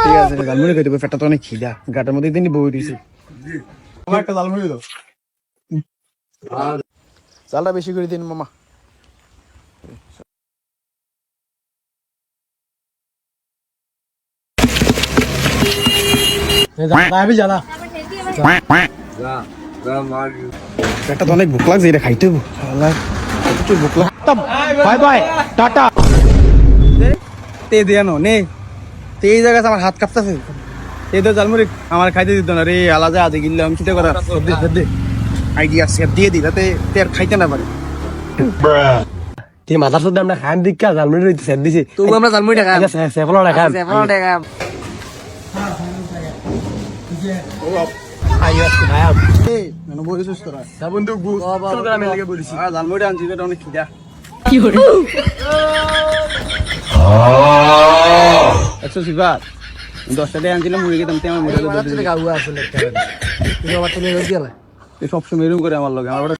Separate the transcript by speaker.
Speaker 1: ঠিক আছে জালমুড়ি খাইতে পেটটা তো অনেক খিদা গাটার মধ্যে দিনই বই দিয়েছি আমার একটা জালমুড়ি দাও চালটা বেশি করে দিন মামা পেটটা তো অনেক ভুক লাগছে এটা খাইতে হবো প্রচুর ভুক লাগ বাই বাই টাটা তে দেয়ানো নে তে এই জায়গায় আমার হাত কাঁপতেছে এই তো জালমুড়ি আমার খাইতে দিত না রে আলাদা আদে গিল্লাম চিন্তা করা আইডিয়া সেট দিয়ে দি যাতে তে আর খাইতে না পারে
Speaker 2: তুই মাথার সাথে আমরা খান দিকা জালমুড়ি রইতে সেট দিছি
Speaker 3: তুই আমরা জালমুড়িটা খাম
Speaker 2: সেফলটা খান
Speaker 3: সেফলটা খাম
Speaker 1: বলিস তোরা
Speaker 2: বন্ধু গ্রামের লেগে বলিছি
Speaker 1: জালমুড়ি আনছি এটা অনেক খিদা
Speaker 3: কি করে
Speaker 1: 100 সিফার 10টা দিয়ে আনছিলাম মুড়ি খেতাম আমার মোটামুটি
Speaker 2: গাওয়া আসলে তুই আবার তুমি রইতে গেলে
Speaker 1: সবসময় এরকম করে আমার লগে আমার